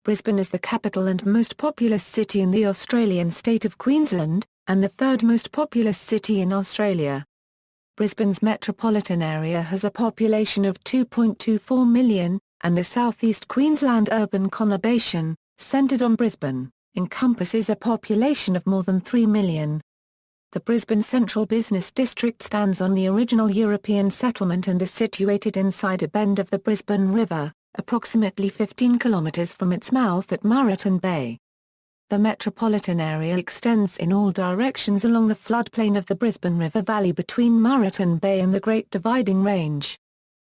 Brisbane is the capital and most populous city in the Australian state of Queensland, and the third most populous city in Australia. Brisbane's metropolitan area has a population of 2.24 million, and the South East Queensland urban conurbation, centred on Brisbane, encompasses a population of more than 3 million. The Brisbane Central Business District stands on the original European settlement and is situated inside a bend of the Brisbane River, approximately 15 kilometres from its mouth at Moreton Bay. The metropolitan area extends in all directions along the floodplain of the Brisbane River Valley between Moreton Bay and the Great Dividing Range.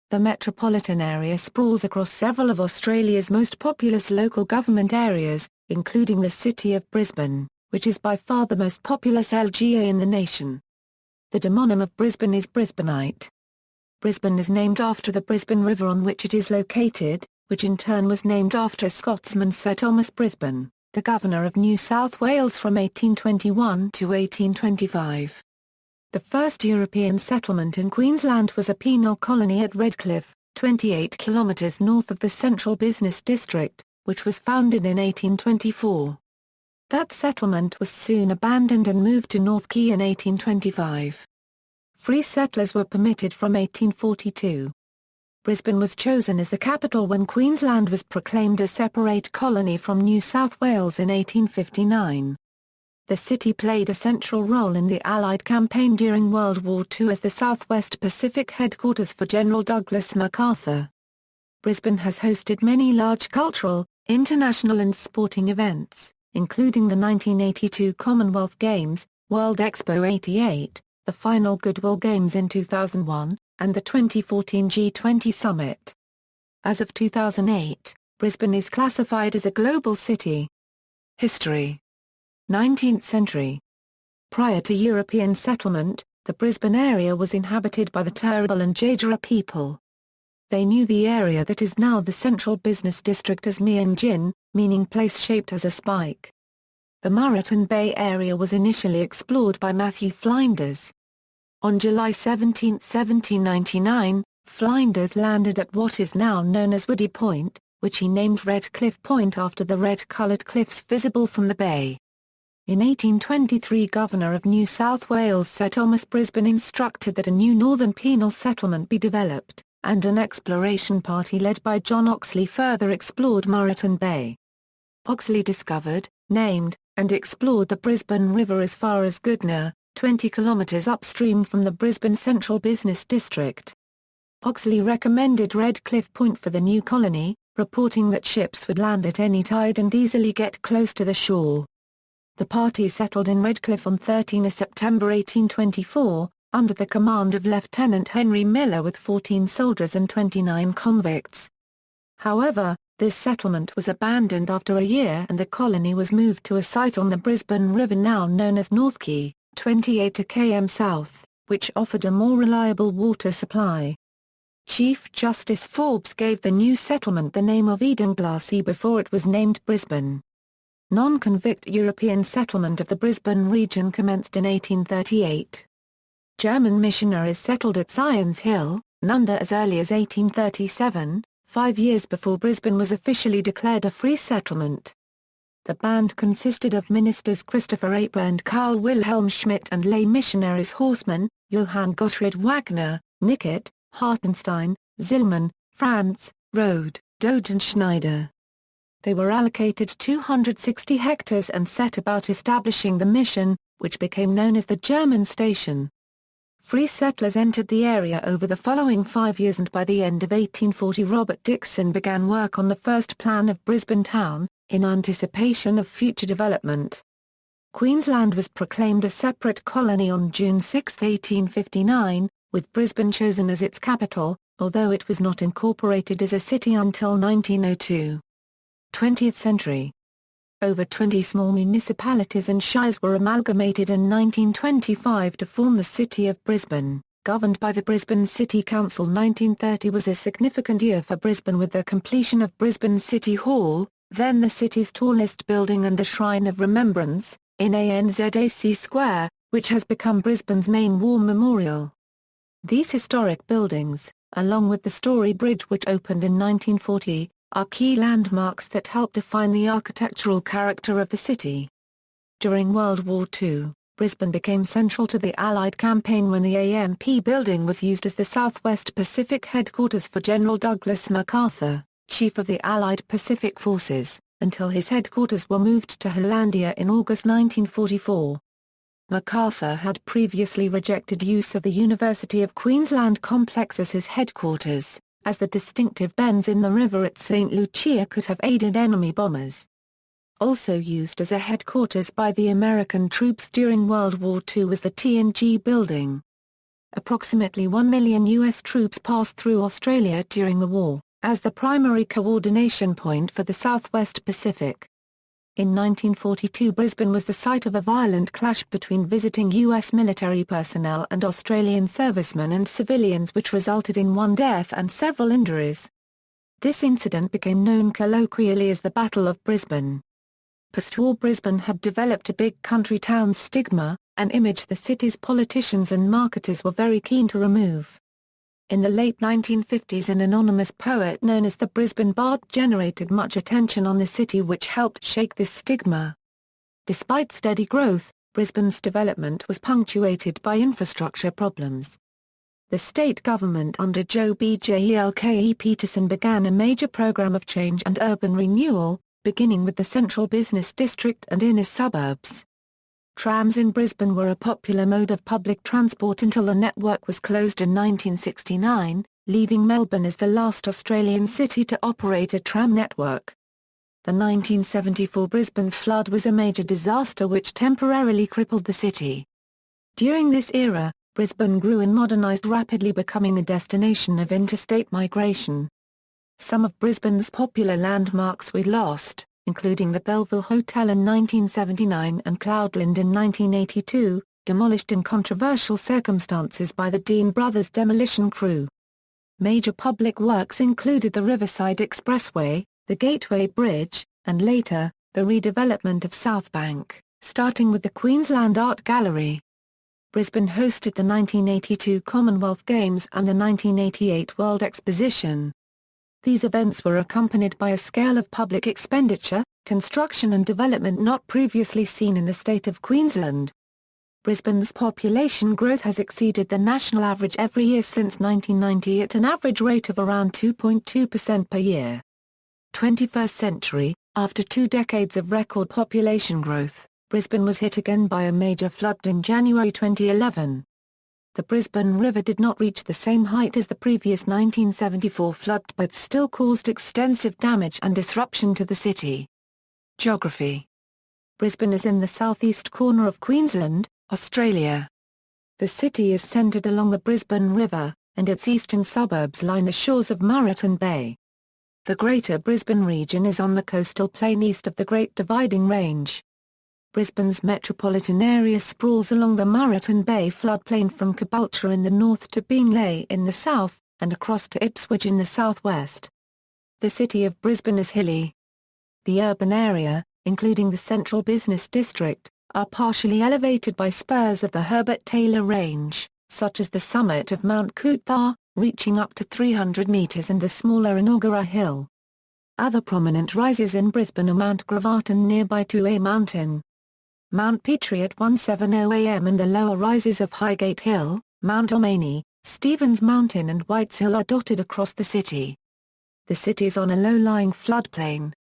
The metropolitan area sprawls across several of Australia's most populous local government areas, including the City of Brisbane, which is by far the most populous LGA in the nation. The demonym of Brisbane is Brisbanite. Brisbane is named after the Brisbane River on which it is located, which in turn was named after Scotsman Sir Thomas Brisbane, the Governor of New South Wales from 1821 to 1825. The first European settlement in Queensland was a penal colony at Redcliffe, 28 kilometres north of the Central Business District, which was founded in 1824. That settlement was soon abandoned and moved to North Quay in 1825. Free settlers were permitted from 1842. Brisbane was chosen as the capital when Queensland was proclaimed a separate colony from New South Wales in 1859. The city played a central role in the Allied campaign during World War II as the Southwest Pacific headquarters for General Douglas MacArthur. Brisbane has hosted many large cultural, international and sporting events, including the 1982 Commonwealth Games, World Expo 88, the final Goodwill Games in 2001, and the 2014 G20 Summit. As of 2008, Brisbane is classified as a global city. History. 19th century. Prior to European settlement, the Brisbane area was inhabited by the Turrbal and Jagera people. They knew the area that is now the Central Business District as Mean Jin, meaning place shaped as a spike. The Moreton Bay area was initially explored by Matthew Flinders. On July 17, 1799, Flinders landed at what is now known as Woody Point, which he named Red Cliff Point after the red-coloured cliffs visible from the bay. In 1823, Governor of New South Wales Sir Thomas Brisbane instructed that a new northern penal settlement be developed, and an exploration party led by John Oxley further explored Moreton Bay. Oxley discovered, named, and explored the Brisbane River as far as Goodna, 20 kilometres upstream from the Brisbane Central Business District. Oxley recommended Red Cliff Point for the new colony, reporting that ships would land at any tide and easily get close to the shore. The party settled in Redcliffe on 13 September 1824, under the command of Lieutenant Henry Miller with 14 soldiers and 29 convicts. However, this settlement was abandoned after a year and the colony was moved to a site on the Brisbane River now known as North Quay, 28 km south, which offered a more reliable water supply. Chief Justice Forbes gave the new settlement the name of Eden Glassy before it was named Brisbane. Non-convict European settlement of the Brisbane region commenced in 1838. German missionaries settled at Zions Hill, Nunda as early as 1837, 5 years before Brisbane was officially declared a free settlement. The band consisted of ministers Christopher Aper and Karl Wilhelm Schmidt and lay missionaries Horseman, Johann Gottfried Wagner, Nickett, Hartenstein, Zillmann, Franz, Rode, Doge and Schneider. They were allocated 260 hectares and set about establishing the mission, which became known as the German Station. Free settlers entered the area over the following 5 years and by the end of 1840 Robert Dixon began work on the first plan of Brisbane Town, in anticipation of future development. Queensland was proclaimed a separate colony on June 6, 1859, with Brisbane chosen as its capital, although it was not incorporated as a city until 1902. 20th century. Over 20 small municipalities and shires were amalgamated in 1925 to form the City of Brisbane, governed by the Brisbane City Council. 1930 was a significant year for Brisbane with the completion of Brisbane City Hall, then the city's tallest building, and the Shrine of Remembrance, in ANZAC Square, which has become Brisbane's main war memorial. These historic buildings, along with the Story Bridge which opened in 1940, are key landmarks that help define the architectural character of the city. During World War II, Brisbane became central to the Allied campaign when the AMP building was used as the Southwest Pacific headquarters for General Douglas MacArthur, Chief of the Allied Pacific Forces, until his headquarters were moved to Hollandia in August 1944. MacArthur had previously rejected use of the University of Queensland complex as his headquarters, as the distinctive bends in the river at St. Lucia could have aided enemy bombers. Also used as a headquarters by the American troops during World War II was the T&G building. Approximately 1 million U.S. troops passed through Australia during the war, as the primary coordination point for the Southwest Pacific. In 1942 Brisbane was the site of a violent clash between visiting U.S. military personnel and Australian servicemen and civilians which resulted in one death and several injuries. This incident became known colloquially as the Battle of Brisbane. Post-war Brisbane had developed a big country town stigma, an image the city's politicians and marketers were very keen to remove. In the late 1950s an anonymous poet known as the Brisbane Bard generated much attention on the city which helped shake this stigma. Despite steady growth, Brisbane's development was punctuated by infrastructure problems. The state government under Joh Bjelke Petersen began a major program of change and urban renewal, beginning with the central business district and inner suburbs. Trams in Brisbane were a popular mode of public transport until the network was closed in 1969, leaving Melbourne as the last Australian city to operate a tram network. The 1974 Brisbane flood was a major disaster which temporarily crippled the city. During this era, Brisbane grew and modernised rapidly, becoming a destination of interstate migration. Some of Brisbane's popular landmarks were lost, including the Belleville Hotel in 1979 and Cloudland in 1982, demolished in controversial circumstances by the Dean Brothers demolition crew. Major public works included the Riverside Expressway, the Gateway Bridge, and later, the redevelopment of South Bank, starting with the Queensland Art Gallery. Brisbane hosted the 1982 Commonwealth Games and the 1988 World Exposition. These events were accompanied by a scale of public expenditure, construction and development not previously seen in the state of Queensland. Brisbane's population growth has exceeded the national average every year since 1990 at an average rate of around 2.2% per year. 21st century, after 2 decades of record population growth, Brisbane was hit again by a major flood in January 2011. The Brisbane River did not reach the same height as the previous 1974 flood but still caused extensive damage and disruption to the city. Geography. Brisbane is in the southeast corner of Queensland, Australia. The city is centred along the Brisbane River, and its eastern suburbs line the shores of Moreton Bay. The Greater Brisbane region is on the coastal plain east of the Great Dividing Range. Brisbane's metropolitan area sprawls along the Moreton Bay floodplain from Caboolture in the north to Beenleigh in the south, and across to Ipswich in the southwest. The city of Brisbane is hilly. The urban area, including the central business district, are partially elevated by spurs of the Herbert Taylor Range, such as the summit of Mount Coot-tha, reaching up to 300 metres, and the smaller Inoggera Hill. Other prominent rises in Brisbane are Mount Gravatt and nearby 2A Mountain, Mount Petrie at 170 am, and the lower rises of Highgate Hill, Mount Ommaney, Stevens Mountain and Whites Hill are dotted across the city. The city is on a low-lying floodplain.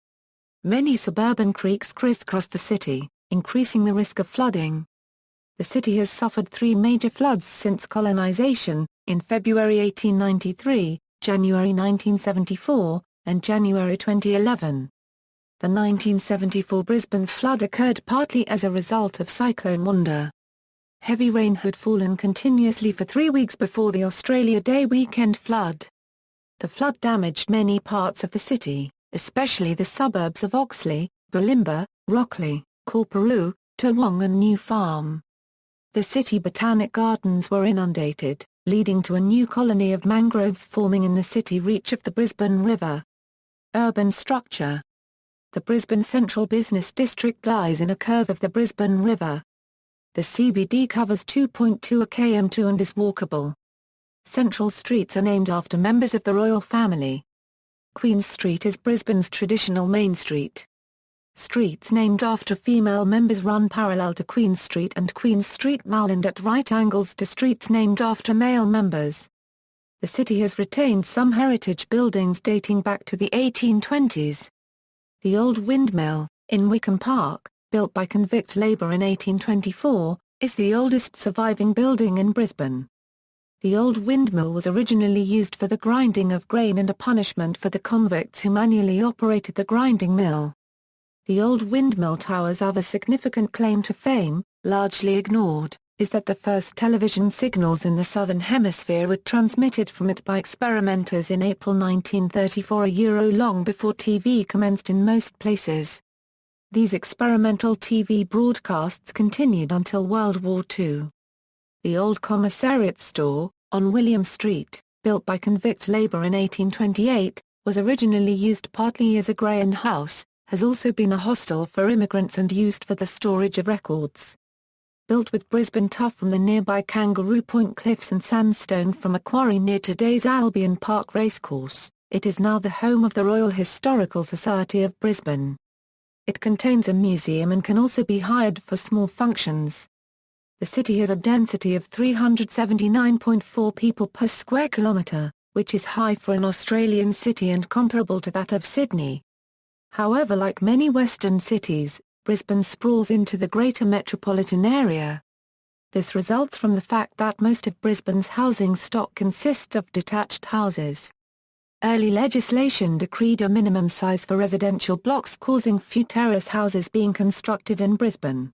Many suburban creeks crisscross the city, increasing the risk of flooding. The city has suffered 3 major floods since colonisation, in February 1893, January 1974, and January 2011. The 1974 Brisbane flood occurred partly as a result of Cyclone Wanda. Heavy rain had fallen continuously for 3 weeks before the Australia Day weekend flood. The flood damaged many parts of the city, especially the suburbs of Oxley, Bulimba, Rockley, Korporoo, Toowong and New Farm. The city botanic gardens were inundated, leading to a new colony of mangroves forming in the city reach of the Brisbane River. Urban structure. The Brisbane Central Business District lies in a curve of the Brisbane River. The CBD covers 2.2 km2 and is walkable. Central streets are named after members of the royal family. Queen Street is Brisbane's traditional main street. Streets named after female members run parallel to Queen Street and Queen Street Mall and at right angles to streets named after male members. The city has retained some heritage buildings dating back to the 1820s. The Old Windmill, in Wickham Park, built by convict labour in 1824, is the oldest surviving building in Brisbane. The Old Windmill was originally used for the grinding of grain and a punishment for the convicts who manually operated the grinding mill. The Old Windmill Tower's other significant claim to fame, largely ignored, is that the first television signals in the Southern Hemisphere were transmitted from it by experimenters in April 1934, long before TV commenced in most places. These experimental TV broadcasts continued until World War II. The Old Commissariat Store, on William Street, built by convict labour in 1828, was originally used partly as a grain house, has also been a hostel for immigrants and used for the storage of records. Built with Brisbane tuff from the nearby Kangaroo Point Cliffs and sandstone from a quarry near today's Albion Park Racecourse, it is now the home of the Royal Historical Society of Brisbane. It contains a museum and can also be hired for small functions. The city has a density of 379.4 people per square kilometre, which is high for an Australian city and comparable to that of Sydney. However, like many Western cities, Brisbane sprawls into the greater metropolitan area. This results from the fact that most of Brisbane's housing stock consists of detached houses. Early legislation decreed a minimum size for residential blocks, causing few terrace houses being constructed in Brisbane.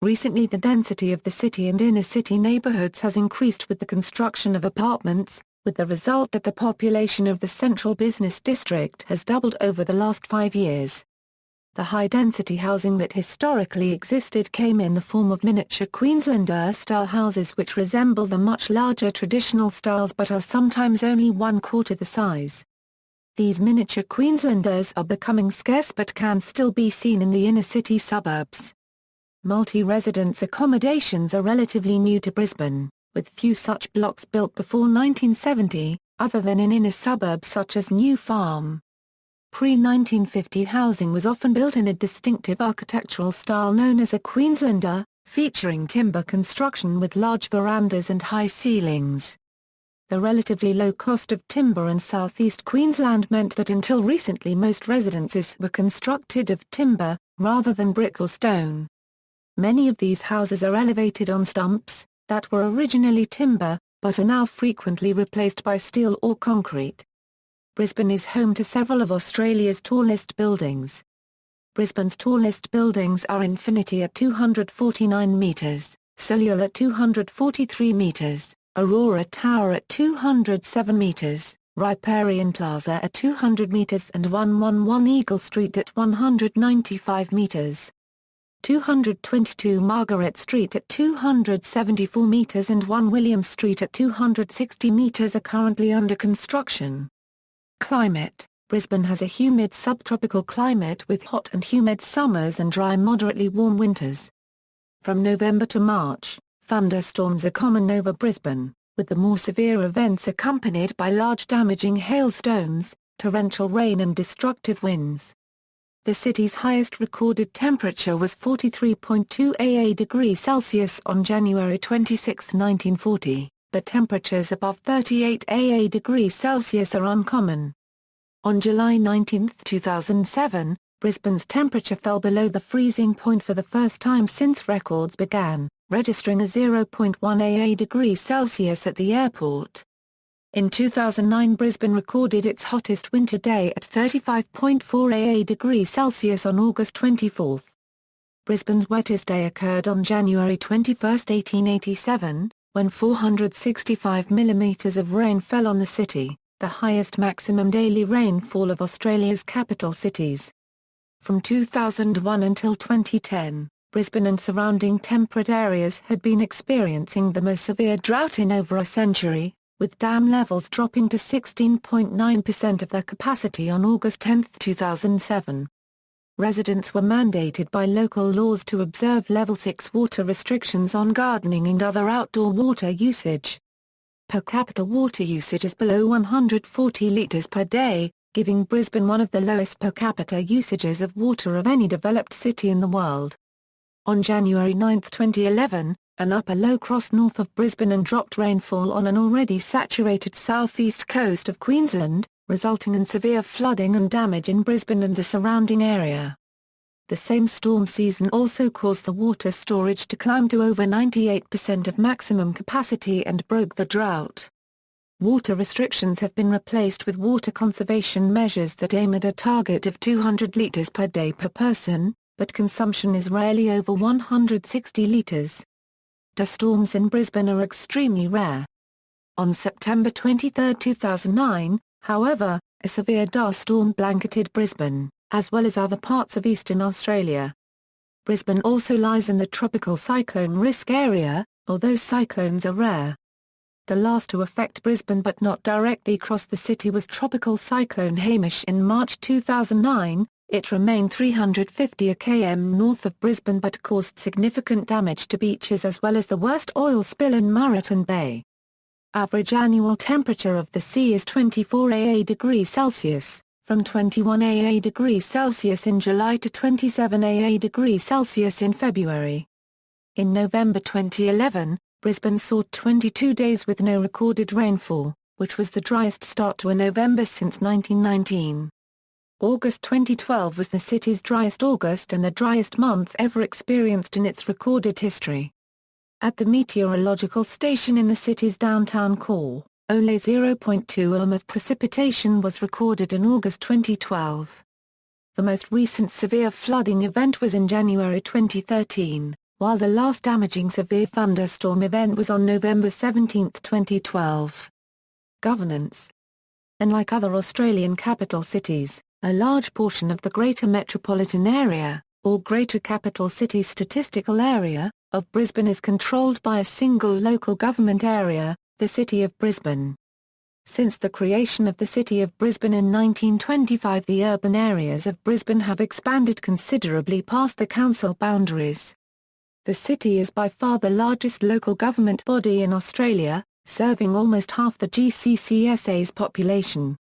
Recently, the density of the city and inner-city neighbourhoods has increased with the construction of apartments, with the result that the population of the central business district has doubled over the last 5 years. The high-density housing that historically existed came in the form of miniature Queenslander-style houses which resemble the much larger traditional styles but are sometimes only 1/4 the size. These miniature Queenslanders are becoming scarce but can still be seen in the inner-city suburbs. Multi-residence accommodations are relatively new to Brisbane, with few such blocks built before 1970, other than in inner suburbs such as New Farm. Pre-1950 housing was often built in a distinctive architectural style known as a Queenslander, featuring timber construction with large verandas and high ceilings. The relatively low cost of timber in South East Queensland meant that until recently most residences were constructed of timber, rather than brick or stone. Many of these houses are elevated on stumps, that were originally timber, but are now frequently replaced by steel or concrete. Brisbane is home to several of Australia's tallest buildings. Brisbane's tallest buildings are Infinity at 249 metres, Solihull at 243 metres, Aurora Tower at 207 metres, Riparian Plaza at 200 metres and 111 Eagle Street at 195 metres. 222 Margaret Street at 274 metres and 1 William Street at 260 metres are currently under construction. Climate: Brisbane has a humid subtropical climate with hot and humid summers and dry moderately warm winters. From November to March, thunderstorms are common over Brisbane, with the more severe events accompanied by large damaging hailstones, torrential rain and destructive winds. The city's highest recorded temperature was 43.2 degrees Celsius on January 26, 1940. But temperatures above 38 degrees Celsius are uncommon. On July 19, 2007, Brisbane's temperature fell below the freezing point for the first time since records began, registering a 0.1 degrees Celsius at the airport. In 2009, Brisbane recorded its hottest winter day at 35.4 degrees Celsius on August 24. Brisbane's wettest day occurred on January 21, 1887, when 465 millimetres of rain fell on the city, the highest maximum daily rainfall of Australia's capital cities. From 2001 until 2010, Brisbane and surrounding temperate areas had been experiencing the most severe drought in over a century, with dam levels dropping to 16.9% of their capacity on August 10, 2007. Residents were mandated by local laws to observe Level 6 water restrictions on gardening and other outdoor water usage. Per capita water usage is below 140 litres per day, giving Brisbane one of the lowest per capita usages of water of any developed city in the world. On January 9, 2011, an upper low crossed north of Brisbane and dropped rainfall on an already saturated southeast coast of Queensland, resulting in severe flooding and damage in Brisbane and the surrounding area. The same storm season also caused the water storage to climb to over 98% of maximum capacity and broke the drought. Water restrictions have been replaced with water conservation measures that aim at a target of 200 litres per day per person, but consumption is rarely over 160 litres. Dust storms in Brisbane are extremely rare. On September 23, 2009, however, a severe dust storm blanketed Brisbane, as well as other parts of eastern Australia. Brisbane also lies in the tropical cyclone risk area, although cyclones are rare. The last to affect Brisbane but not directly cross the city was Tropical Cyclone Hamish in March 2009. It remained 350 km north of Brisbane but caused significant damage to beaches as well as the worst oil spill in Moreton Bay. Average annual temperature of the sea is 24 degrees Celsius, from 21 degrees Celsius in July to 27 degrees Celsius in February. In November 2011, Brisbane saw 22 days with no recorded rainfall, which was the driest start to a November since 1919. August 2012 was the city's driest August and the driest month ever experienced in its recorded history. At the meteorological station in the city's downtown core, only 0.2 mm of precipitation was recorded in August 2012. The most recent severe flooding event was in January 2013, while the last damaging severe thunderstorm event was on November 17, 2012. Governance. Unlike other Australian capital cities, a large portion of the Greater Metropolitan Area, or Greater Capital City Statistical Area, of Brisbane is controlled by a single local government area, the City of Brisbane. Since the creation of the City of Brisbane in 1925, the urban areas of Brisbane have expanded considerably past the council boundaries. The city is by far the largest local government body in Australia, serving almost half the GCCSA's population.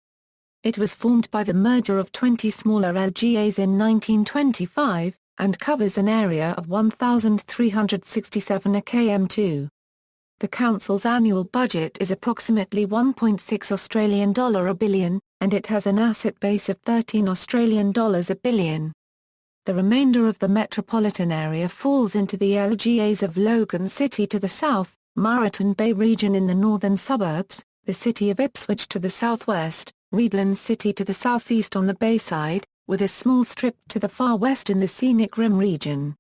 It was formed by the merger of 20 smaller LGAs in 1925, and covers an area of 1,367 km². The council's annual budget is approximately $1.6 billion, and it has an asset base of $13 billion. The remainder of the metropolitan area falls into the LGAs of Logan City to the south, Moreton Bay region in the northern suburbs, the city of Ipswich to the southwest, Redlands City to the southeast on the Bayside, with a small strip to the far west in the Scenic Rim region.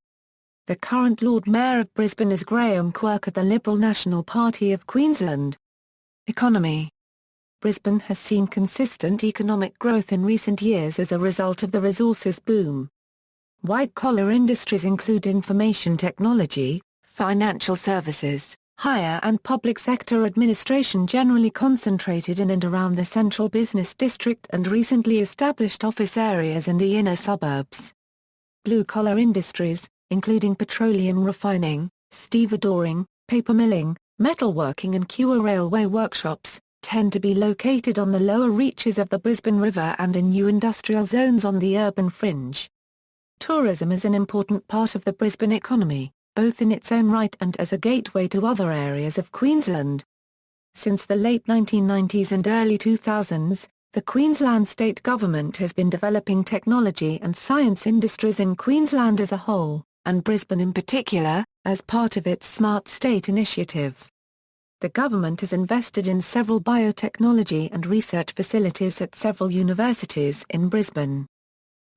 The current Lord Mayor of Brisbane is Graham Quirk of the Liberal National Party of Queensland. Economy. Brisbane has seen consistent economic growth in recent years as a result of the resources boom. White-collar industries include information technology, financial services, higher and public sector administration generally concentrated in and around the central business district and recently established office areas in the inner suburbs. Blue-collar industries, including petroleum refining, stevedoring, paper milling, metalworking and Kewer railway workshops, tend to be located on the lower reaches of the Brisbane River and in new industrial zones on the urban fringe. Tourism is an important part of the Brisbane economy, both in its own right and as a gateway to other areas of Queensland. Since the late 1990s and early 2000s, the Queensland state government has been developing technology and science industries in Queensland as a whole, and Brisbane in particular, as part of its Smart State initiative. The government has invested in several biotechnology and research facilities at several universities in Brisbane.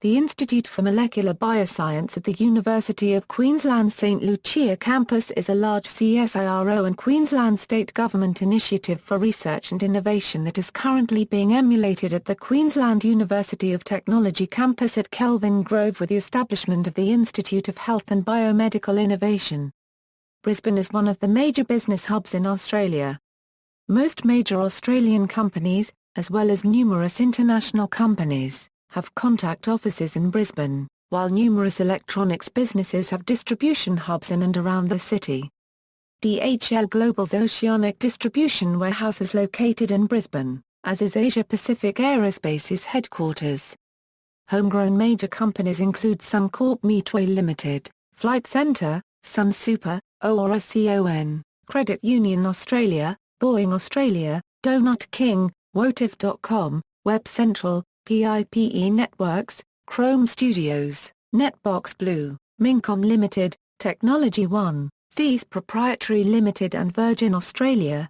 The Institute for Molecular Bioscience at the University of Queensland St Lucia campus is a large CSIRO and Queensland state government initiative for research and innovation that is currently being emulated at the Queensland University of Technology campus at Kelvin Grove with the establishment of the Institute of Health and Biomedical Innovation. Brisbane is one of the major business hubs in Australia. Most major Australian companies, as well as numerous international companies, have contact offices in Brisbane, while numerous electronics businesses have distribution hubs in and around the city. DHL Global's Oceanic distribution warehouse is located in Brisbane. as is Asia Pacific Aerospace's headquarters. Homegrown major companies include Suncorp Metorway Limited, Flight Centre, Sun Super, ORACON, Credit Union Australia, Boeing Australia, Donut King, Wotif.com, Web Central, PIPE Networks, Chrome Studios, Netbox Blue, Mincom Limited, Technology One, Thies Proprietary Limited and Virgin Australia.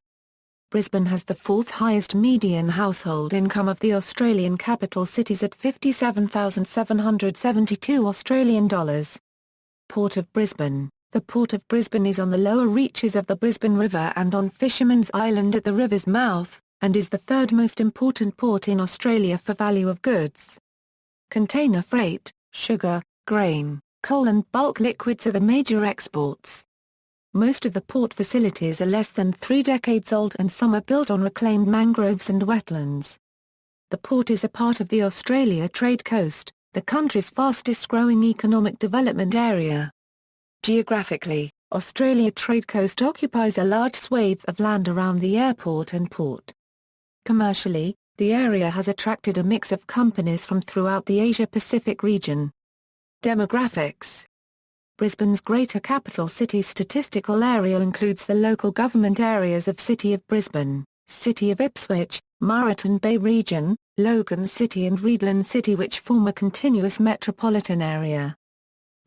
Brisbane has the fourth highest median household income of the Australian capital cities at $57,772. Port of Brisbane. The Port of Brisbane is on the lower reaches of the Brisbane River and on Fisherman's Island at the river's mouth, and is the third most important port in Australia for value of goods. Container freight, sugar, grain, coal and bulk liquids are the major exports. Most of the port facilities are less than 3 decades old and some are built on reclaimed mangroves and wetlands. The port is a part of the Australia Trade Coast, the country's fastest growing economic development area. Geographically, Australia Trade Coast occupies a large swathe of land around the airport and port. Commercially, the area has attracted a mix of companies from throughout the Asia-Pacific region. Demographics. Brisbane's Greater Capital City statistical area includes the local government areas of City of Brisbane, City of Ipswich, Moreton Bay Region, Logan City and Reedland City, which form a continuous metropolitan area.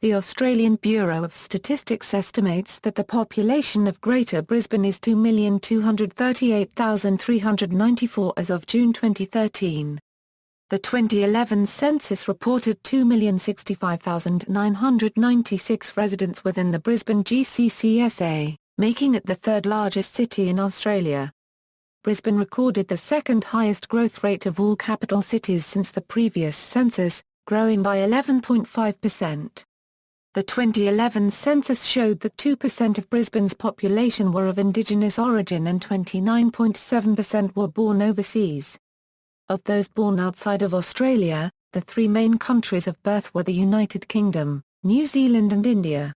The Australian Bureau of Statistics estimates that the population of Greater Brisbane is 2,238,394 as of June 2013. The 2011 census reported 2,065,996 residents within the Brisbane GCCSA, making it the third largest city in Australia. Brisbane recorded the second highest growth rate of all capital cities since the previous census, growing by 11.5%. The 2011 census showed that 2% of Brisbane's population were of Indigenous origin and 29.7% were born overseas. Of those born outside of Australia, the 3 main countries of birth were the United Kingdom, New Zealand and India.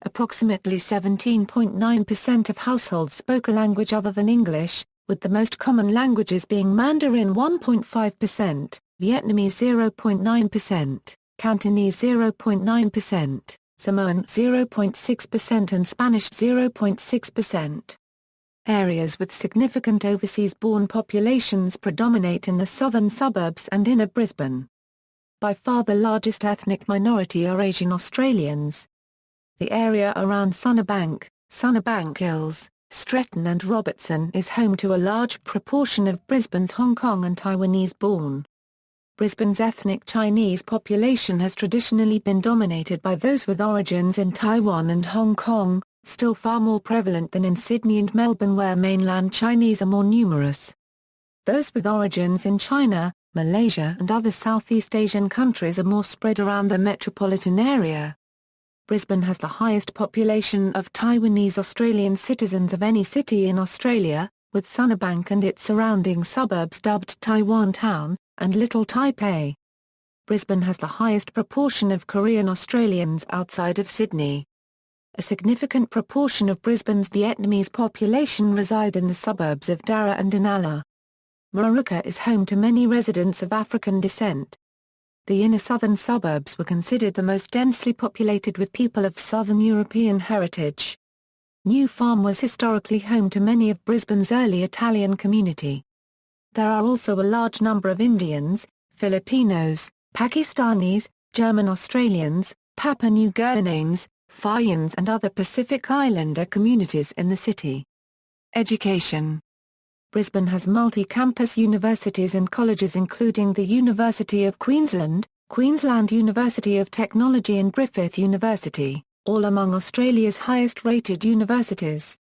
Approximately 17.9% of households spoke a language other than English, with the most common languages being Mandarin 1.5%, Vietnamese 0.9%, Cantonese 0.9%, Samoan 0.6% and Spanish 0.6%. Areas with significant overseas-born populations predominate in the southern suburbs and inner Brisbane. By far the largest ethnic minority are Asian Australians. The area around Sunnybank, Sunnybank Hills, Stretton and Robertson is home to a large proportion of Brisbane's Hong Kong and Taiwanese-born. Brisbane's ethnic Chinese population has traditionally been dominated by those with origins in Taiwan and Hong Kong, still far more prevalent than in Sydney and Melbourne where mainland Chinese are more numerous. Those with origins in China, Malaysia and other Southeast Asian countries are more spread around the metropolitan area. Brisbane has the highest population of Taiwanese Australian citizens of any city in Australia, with Sunnybank and its surrounding suburbs dubbed Taiwan Town, and Little Taipei. Brisbane has the highest proportion of Korean Australians outside of Sydney. A significant proportion of Brisbane's Vietnamese population reside in the suburbs of Darra and Inala. Moorooka is home to many residents of African descent. The inner southern suburbs were considered the most densely populated with people of Southern European heritage. New Farm was historically home to many of Brisbane's early Italian community. There are also a large number of Indians, Filipinos, Pakistanis, German Australians, Papua New Guineans, Fijians and other Pacific Islander communities in the city. Education. Brisbane has multi-campus universities and colleges including the University of Queensland, Queensland University of Technology and Griffith University, all among Australia's highest-rated universities.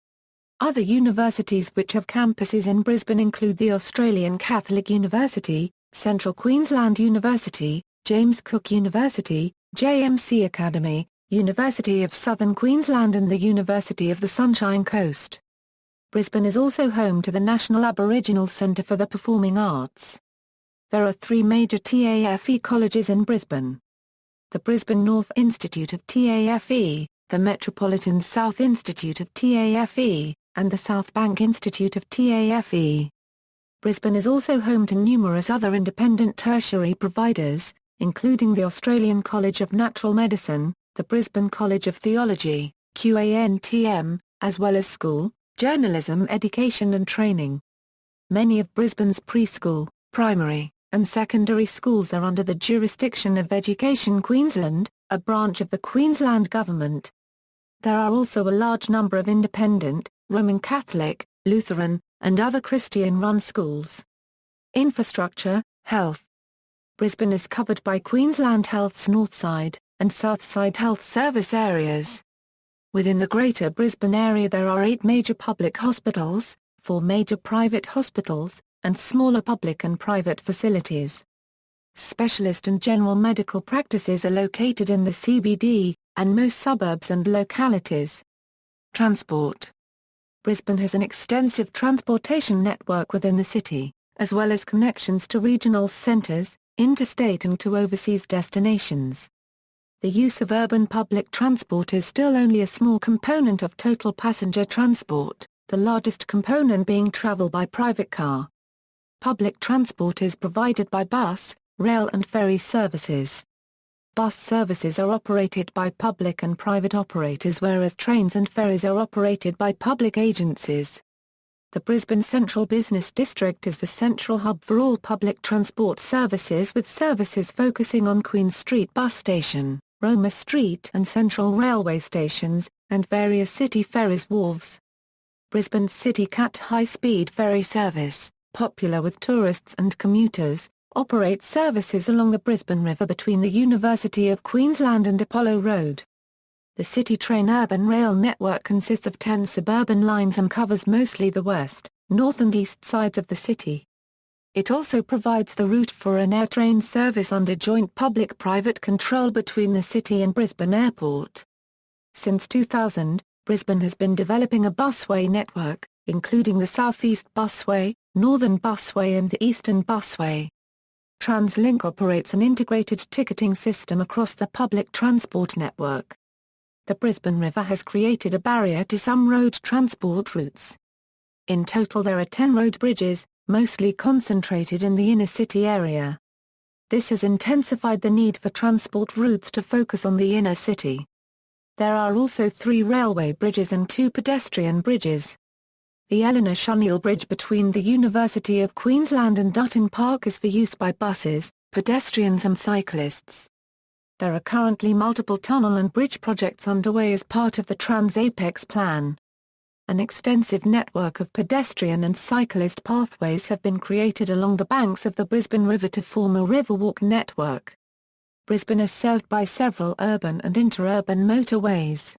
Other universities which have campuses in Brisbane include the Australian Catholic University, Central Queensland University, James Cook University, JMC Academy, University of Southern Queensland and the University of the Sunshine Coast. Brisbane is also home to the National Aboriginal Centre for the Performing Arts. There are 3 major TAFE colleges in Brisbane. The Brisbane North Institute of TAFE, the Metropolitan South Institute of TAFE, and the South Bank Institute of TAFE. Brisbane is also home to numerous other independent tertiary providers, including the Australian College of Natural Medicine, the Brisbane College of Theology, QANTM, as well as school, journalism education and training. Many of Brisbane's preschool, primary, and secondary schools are under the jurisdiction of Education Queensland, a branch of the Queensland Government. There are also a large number of independent, Roman Catholic, Lutheran, and other Christian-run schools. Infrastructure, health. Brisbane is covered by Queensland Health's Northside and Southside Health Service areas. Within the Greater Brisbane area there are 8 major public hospitals, 4 major private hospitals, and smaller public and private facilities. Specialist and general medical practices are located in the CBD, and most suburbs and localities. Transport. Brisbane has an extensive transportation network within the city, as well as connections to regional centres, interstate and to overseas destinations. The use of urban public transport is still only a small component of total passenger transport, the largest component being travel by private car. Public transport is provided by bus, rail and ferry services. Bus services are operated by public and private operators, whereas trains and ferries are operated by public agencies. The Brisbane Central Business District is the central hub for all public transport services, with services focusing on Queen Street Bus Station, Roma Street and Central Railway stations, and various city ferries wharves. Brisbane City Cat high-speed ferry service, popular with tourists and commuters, operates services along the Brisbane River between the University of Queensland and Apollo Road. The City Train urban rail network consists of 10 suburban lines and covers mostly the west, north and east sides of the city. It also provides the route for an air train service under joint public-private control between the city and Brisbane Airport. Since 2000, Brisbane has been developing a busway network, including the South East Busway, Northern Busway and the Eastern Busway. TransLink operates an integrated ticketing system across the public transport network. The Brisbane River has created a barrier to some road transport routes. In total there are 10 road bridges, mostly concentrated in the inner city area. This has intensified the need for transport routes to focus on the inner city. There are also 3 railway bridges and 2 pedestrian bridges. The Eleanor Shunnill Bridge between the University of Queensland and Dutton Park is for use by buses, pedestrians and cyclists. There are currently multiple tunnel and bridge projects underway as part of the Trans-Apex plan. An extensive network of pedestrian and cyclist pathways have been created along the banks of the Brisbane River to form a riverwalk network. Brisbane is served by several urban and interurban motorways.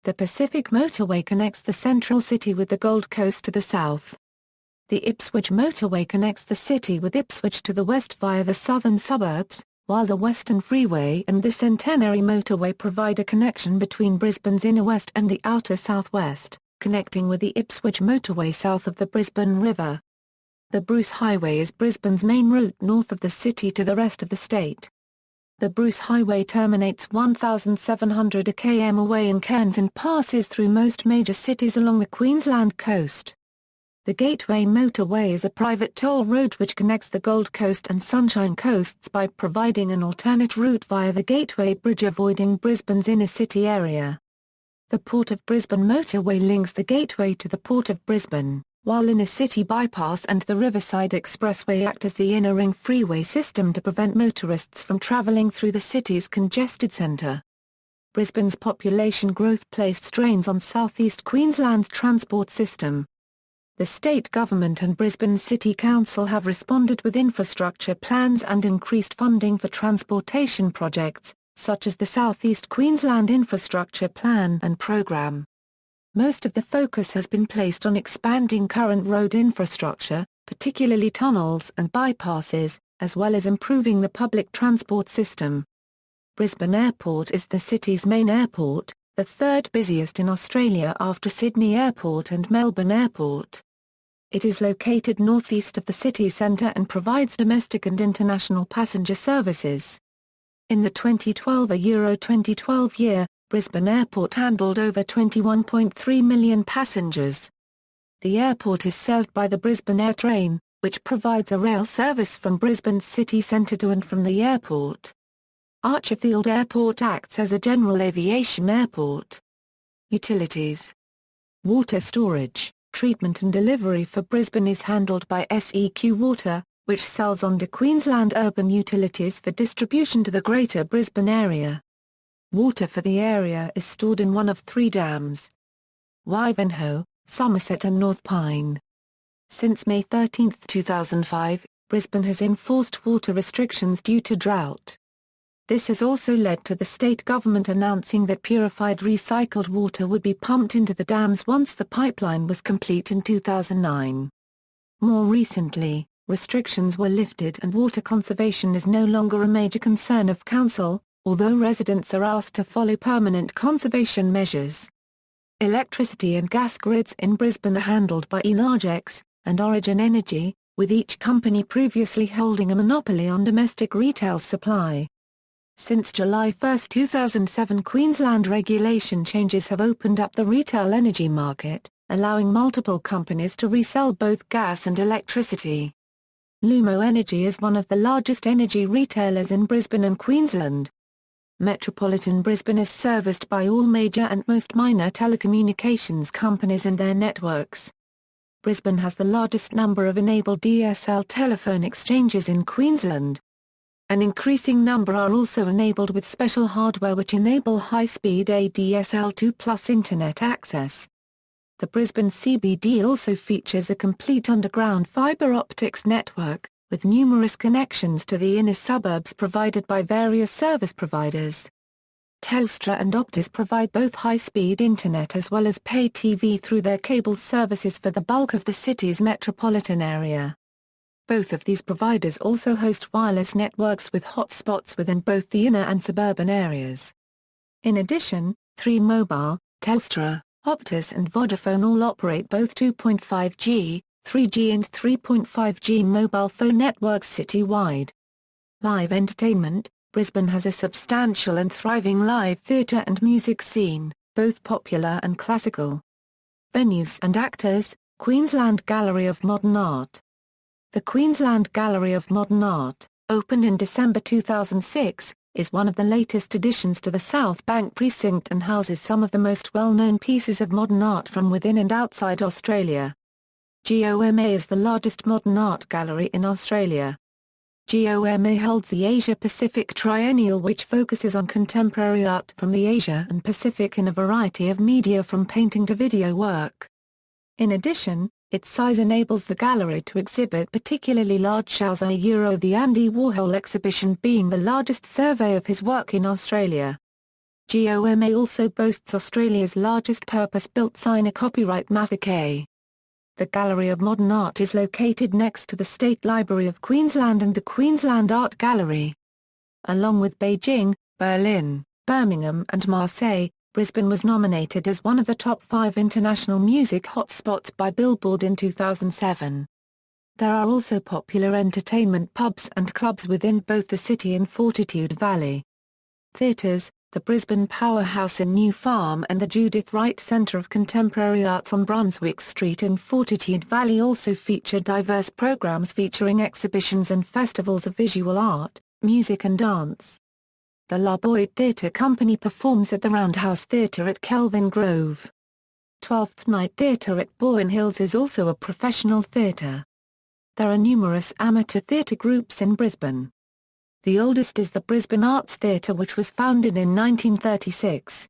The Pacific Motorway connects the central city with the Gold Coast to the south. The Ipswich Motorway connects the city with Ipswich to the west via the southern suburbs, while the Western Freeway and the Centenary Motorway provide a connection between Brisbane's inner west and the outer southwest, connecting with the Ipswich Motorway south of the Brisbane River. The Bruce Highway is Brisbane's main route north of the city to the rest of the state. The Bruce Highway terminates 1,700 km away in Cairns and passes through most major cities along the Queensland coast. The Gateway Motorway is a private toll road which connects the Gold Coast and Sunshine Coasts by providing an alternate route via the Gateway Bridge avoiding Brisbane's inner city area. The Port of Brisbane Motorway links the Gateway to the Port of Brisbane, while Inner City Bypass and the Riverside Expressway act as the inner ring freeway system to prevent motorists from travelling through the city's congested centre. Brisbane's population growth placed strains on South East Queensland's transport system. The state government and Brisbane City Council have responded with infrastructure plans and increased funding for transportation projects, such as the South East Queensland Infrastructure Plan and Programme. Most of the focus has been placed on expanding current road infrastructure, particularly tunnels and bypasses, as well as improving the public transport system. Brisbane Airport is the city's main airport, the third busiest in Australia after Sydney Airport and Melbourne Airport. It is located northeast of the city centre and provides domestic and international passenger services. In the 2012 Euro 2012 year, Brisbane Airport handled over 21.3 million passengers. The airport is served by the Brisbane Air Train, which provides a rail service from Brisbane city centre to and from the airport. Archerfield Airport acts as a general aviation airport. Utilities. Water storage, treatment and delivery for Brisbane is handled by SEQ Water, which sells on to Queensland Urban Utilities for distribution to the Greater Brisbane area. Water for the area is stored in one of 3 dams: Wivenhoe, Somerset and North Pine. Since May 13, 2005, Brisbane has enforced water restrictions due to drought. This has also led to the state government announcing that purified recycled water would be pumped into the dams once the pipeline was complete in 2009. More recently, restrictions were lifted and water conservation is no longer a major concern of council, although residents are asked to follow permanent conservation measures. Electricity and gas grids in Brisbane are handled by Enargex and Origin Energy, with each company previously holding a monopoly on domestic retail supply. Since July 1, 2007, Queensland regulation changes have opened up the retail energy market, allowing multiple companies to resell both gas and electricity. Lumo Energy is one of the largest energy retailers in Brisbane and Queensland. Metropolitan Brisbane is serviced by all major and most minor telecommunications companies and their networks. Brisbane has the largest number of enabled DSL telephone exchanges in Queensland. An increasing number are also enabled with special hardware which enable high-speed ADSL2+ internet access. The Brisbane CBD also features a complete underground fibre optics network, with numerous connections to the inner suburbs provided by various service providers. Telstra and Optus provide both high-speed internet as well as pay TV through their cable services for the bulk of the city's metropolitan area. Both of these providers also host wireless networks with hotspots within both the inner and suburban areas. In addition, 3Mobile, Telstra, Optus and Vodafone all operate both 2.5G, 3G and 3.5G mobile phone networks citywide. Live entertainment. Brisbane has a substantial and thriving live theatre and music scene, both popular and classical. Venues and actors. Queensland Gallery of Modern Art. The Queensland Gallery of Modern Art, opened in December 2006, is one of the latest additions to the South Bank precinct and houses some of the most well-known pieces of modern art from within and outside Australia. GOMA is the largest modern art gallery in Australia. GOMA holds the Asia-Pacific Triennial, which focuses on contemporary art from the Asia and Pacific in a variety of media from painting to video work. In addition, its size enables the gallery to exhibit particularly large shows. The Andy Warhol exhibition being the largest survey of his work in Australia. GOMA also boasts Australia's largest purpose-built sign, copyright Mather K. The Gallery of Modern Art is located next to the State Library of Queensland and the Queensland Art Gallery. Along with Beijing, Berlin, Birmingham and Marseille, Brisbane was nominated as one of the top 5 international music hotspots by Billboard in 2007. There are also popular entertainment pubs and clubs within both the city and Fortitude Valley. Theatres. The Brisbane Powerhouse in New Farm and the Judith Wright Centre of Contemporary Arts on Brunswick Street in Fortitude Valley also feature diverse programs featuring exhibitions and festivals of visual art, music and dance. The La Boyd Theatre Company performs at the Roundhouse Theatre at Kelvin Grove. Twelfth Night Theatre at Boyne Hills is also a professional theatre. There are numerous amateur theatre groups in Brisbane. The oldest is the Brisbane Arts Theatre, which was founded in 1936.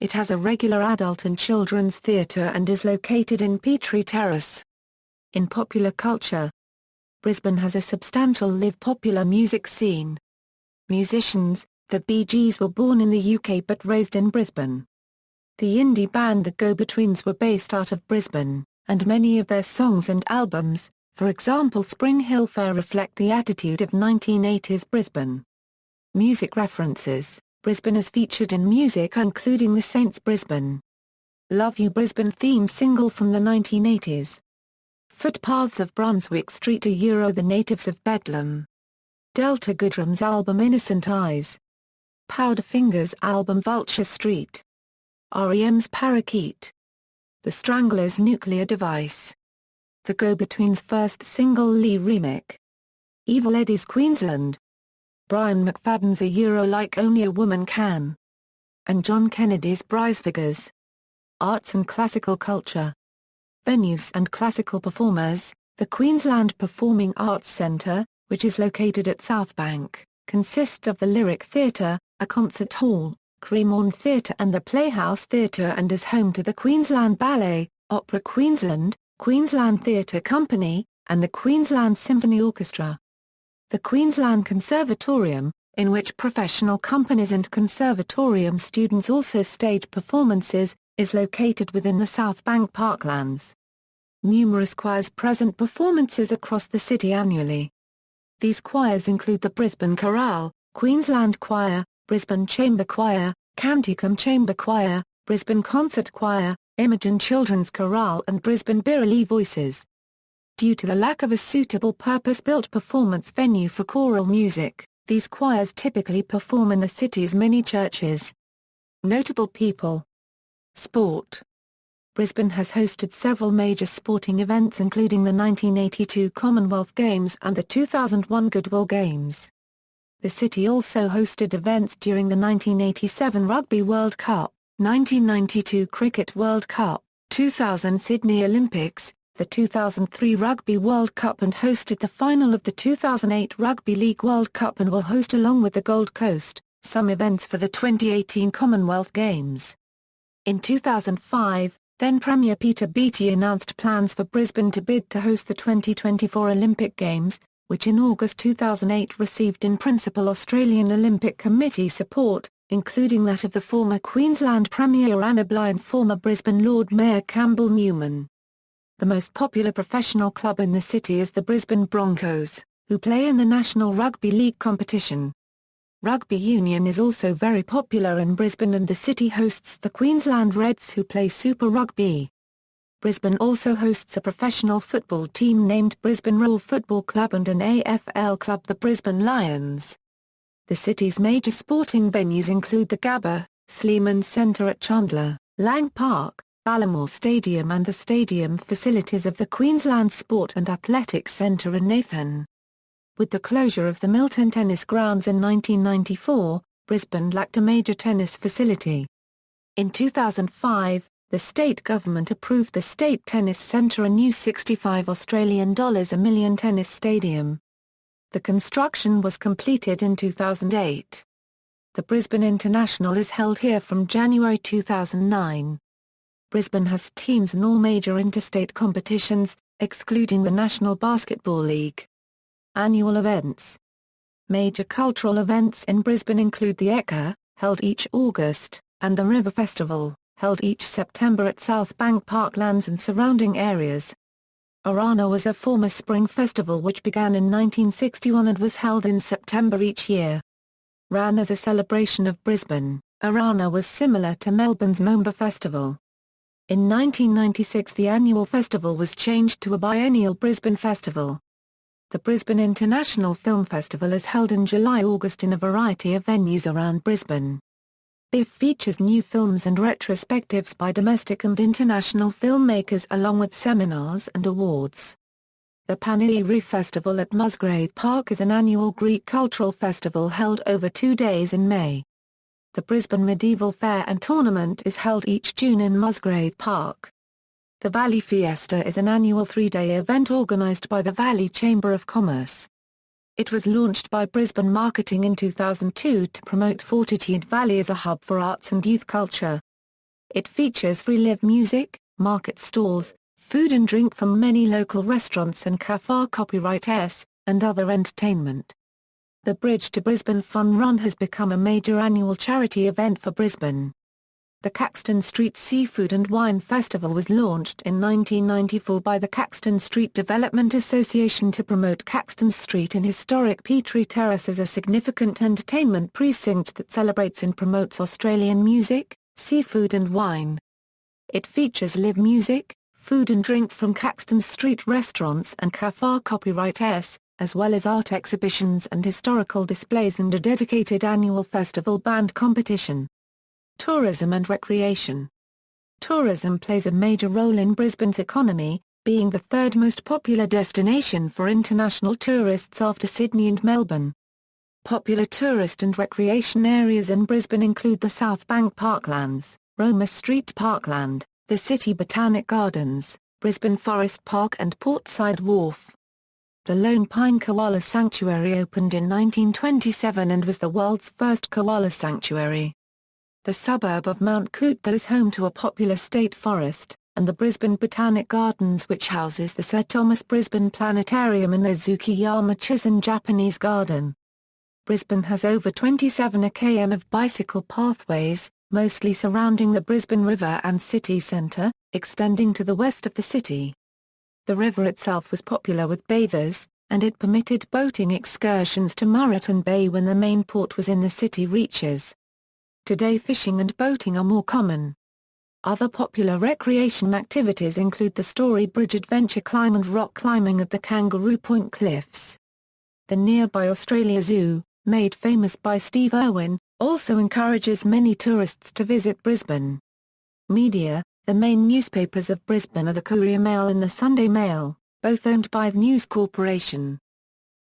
It has a regular adult and children's theatre and is located in Petrie Terrace. In popular culture, Brisbane has a substantial live popular music scene. Musicians. The Bee Gees were born in the UK but raised in Brisbane. The indie band The Go-Betweens were based out of Brisbane, and many of their songs and albums, for example Spring Hill Fair, reflect the attitude of 1980s Brisbane. Music references. Brisbane is featured in music including the Saints Brisbane, Love You Brisbane theme single from the 1980s. Footpaths of Brunswick Street to The Natives of Bedlam. Delta Goodrum's album Innocent Eyes. Powderfinger's album Vulture Street. REM's Parakeet. The Stranglers' Nuclear Device. The Go-Betweens' first single Lee remix. Evil Eddie's Queensland. Brian McFadden's A Euro Like Only a Woman Can. And John Kennedy's ๊brɪzbən. Arts and classical culture. Venues and classical performers. The Queensland Performing Arts Centre, which is located at South Bank, consists of the Lyric Theatre, a concert hall, Cremorne Theatre and the Playhouse Theatre, and is home to the Queensland Ballet, Opera Queensland, Queensland Theatre Company, and the Queensland Symphony Orchestra. The Queensland Conservatorium, in which professional companies and conservatorium students also stage performances, is located within the South Bank parklands. Numerous choirs present performances across the city annually. These choirs include the Brisbane Chorale, Queensland Choir, Brisbane Chamber Choir, Canticum Chamber Choir, Brisbane Concert Choir, Imogen Children's Chorale and Brisbane Birrelli Voices. Due to the lack of a suitable purpose-built performance venue for choral music, these choirs typically perform in the city's many churches. Notable people. Sport. Brisbane has hosted several major sporting events including the 1982 Commonwealth Games and the 2001 Goodwill Games. The city also hosted events during the 1987 Rugby World Cup, 1992 Cricket World Cup, 2000 Sydney Olympics, the 2003 Rugby World Cup, and hosted the final of the 2008 Rugby League World Cup, and will host along with the Gold Coast some events for the 2018 Commonwealth Games. In 2005, then Premier Peter Beattie announced plans for Brisbane to bid to host the 2024 Olympic Games, which in August 2008 received in principle Australian Olympic Committee support, including that of the former Queensland Premier Anna Bligh and former Brisbane Lord Mayor Campbell Newman. The most popular professional club in the city is the Brisbane Broncos, who play in the National Rugby League competition. Rugby union is also very popular in Brisbane, and the city hosts the Queensland Reds, who play Super Rugby. Brisbane also hosts a professional football team named Brisbane Roar Football Club and an AFL club, the Brisbane Lions. The city's major sporting venues include the Gabba, Sleeman Centre at Chandler, Lang Park, Ballamore Stadium and the stadium facilities of the Queensland Sport and Athletics Centre in Nathan. With the closure of the Milton Tennis Grounds in 1994, Brisbane lacked a major tennis facility. In 2005, the state government approved the State Tennis Centre, a new $65 Australian a million tennis stadium. The construction was completed in 2008. The Brisbane International is held here from January 2009. Brisbane has teams in all major interstate competitions, excluding the National Basketball League. Annual events. Major cultural events in Brisbane include the Ekka, held each August, and the River Festival, held each September at South Bank Parklands and surrounding areas. Arana was a former spring festival which began in 1961 and was held in September each year. Ran as a celebration of Brisbane, Arana was similar to Melbourne's Moomba Festival. In 1996 the annual festival was changed to a biennial Brisbane Festival. The Brisbane International Film Festival is held in July-August in a variety of venues around Brisbane. BIF features new films and retrospectives by domestic and international filmmakers along with seminars and awards. The Paniri Festival at Musgrave Park is an annual Greek cultural festival held over 2 days in May. The Brisbane Medieval Fair and Tournament is held each June in Musgrave Park. The Valley Fiesta is an annual 3-day event organised by the Valley Chamber of Commerce. It was launched by Brisbane Marketing in 2002 to promote Fortitude Valley as a hub for arts and youth culture. It features free live music, market stalls, food and drink from many local restaurants and cafe copyright and other entertainment. The Bridge to Brisbane Fun Run has become a major annual charity event for Brisbane. The Caxton Street Seafood and Wine Festival was launched in 1994 by the Caxton Street Development Association to promote Caxton Street and historic Petrie Terrace as a significant entertainment precinct that celebrates and promotes Australian music, seafood and wine. It features live music, food and drink from Caxton Street restaurants and cafe copyright as well as art exhibitions and historical displays, and a dedicated annual festival band competition. Tourism and recreation. Tourism plays a major role in Brisbane's economy, being the third most popular destination for international tourists after Sydney and Melbourne. Popular tourist and recreation areas in Brisbane include the South Bank Parklands, Roma Street Parkland, the City Botanic Gardens, Brisbane Forest Park and Portside Wharf. The Lone Pine Koala Sanctuary opened in 1927 and was the world's first koala sanctuary. The suburb of Mount Coot is home to a popular state forest, and the Brisbane Botanic Gardens which houses the Sir Thomas Brisbane Planetarium and the Tsukiyama Chisen Japanese Garden. Brisbane has over 27 km of bicycle pathways, mostly surrounding the Brisbane River and city centre, extending to the west of the city. The river itself was popular with bathers, and it permitted boating excursions to Moreton Bay when the main port was in the city reaches. Today fishing and boating are more common. Other popular recreation activities include the Story Bridge adventure climb and rock climbing at the Kangaroo Point Cliffs. The nearby Australia Zoo, made famous by Steve Irwin, also encourages many tourists to visit Brisbane. Media: the main newspapers of Brisbane are the Courier Mail and the Sunday Mail, both owned by the News Corporation.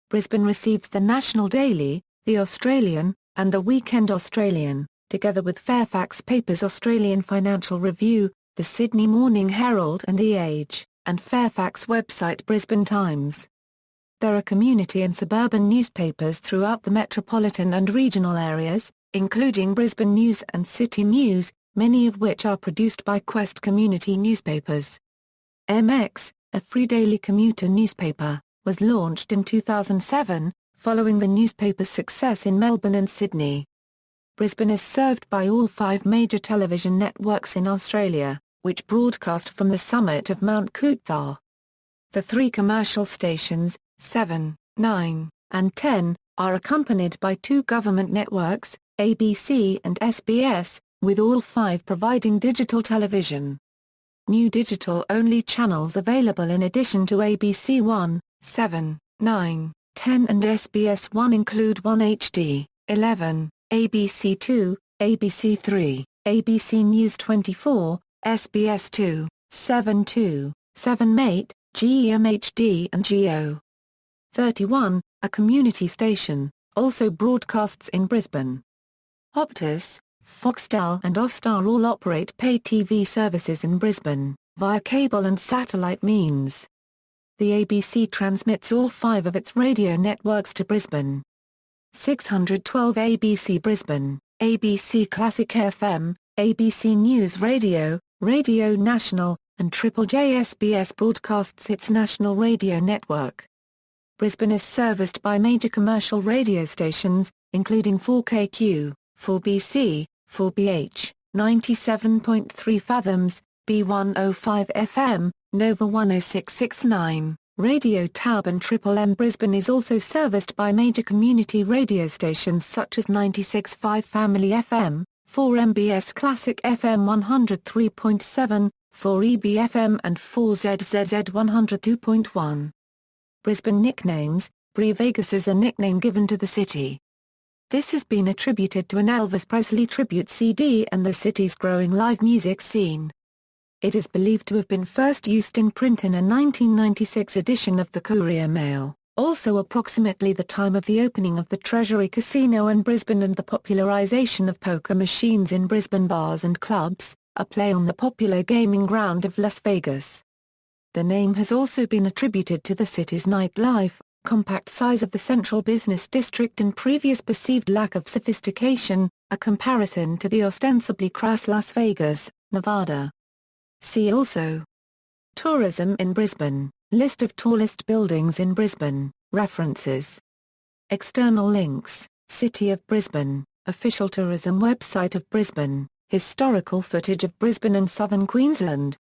Brisbane receives the National Daily, the Australian, and the Weekend Australian, together with Fairfax Papers Australian Financial Review, the Sydney Morning Herald and The Age, and Fairfax website Brisbane Times. There are community and suburban newspapers throughout the metropolitan and regional areas, including Brisbane News and City News, many of which are produced by Quest Community Newspapers. MX, a free daily commuter newspaper, was launched in 2007, following the newspaper's success in Melbourne and Sydney. Brisbane is served by all 5 major television networks in Australia, which broadcast from the summit of Mount Coot. The 3 commercial stations, 7, 9, and 10, are accompanied by 2 government networks, ABC and SBS, with all 5 providing digital television. New digital-only channels available in addition to ABC 1, 7, 9, 10 and SBS 1 include 1HD, 11, ABC 2, ABC 3, ABC News 24, SBS 2, 7 2, 7 8, GEMHD and GO. 31, a community station, also broadcasts in Brisbane. Optus, Foxtel and Austar all operate pay TV services in Brisbane, via cable and satellite means. The ABC transmits all 5 of its radio networks to Brisbane. 612 ABC Brisbane, ABC Classic FM, ABC News Radio, Radio National, and Triple J SBS broadcasts its national radio network. Brisbane is serviced by major commercial radio stations, including 4KQ, 4BC, 4BH, 97.3 Fathoms, B105 FM, Nova 10669, Radio Tab and Triple M. Brisbane is also serviced by major community radio stations such as 96.5 Family FM, 4MBS Classic FM 103.7, 4EB-FM and 4ZZZ 102.1. Brisbane nicknames: ʻbrɪzbən is a nickname given to the city. This has been attributed to an Elvis Presley tribute CD and the city's growing live music scene. It is believed to have been first used in print in a 1996 edition of the Courier Mail, also approximately the time of the opening of the Treasury Casino in Brisbane and the popularisation of poker machines in Brisbane bars and clubs, a play on the popular gaming ground of Las Vegas. The name has also been attributed to the city's nightlife, compact size of the central business district and previous perceived lack of sophistication, a comparison to the ostensibly crass Las Vegas, Nevada. See also: Tourism in Brisbane, List of tallest buildings in Brisbane, references. External links: City of Brisbane, official tourism website of Brisbane, historical footage of Brisbane and southern Queensland,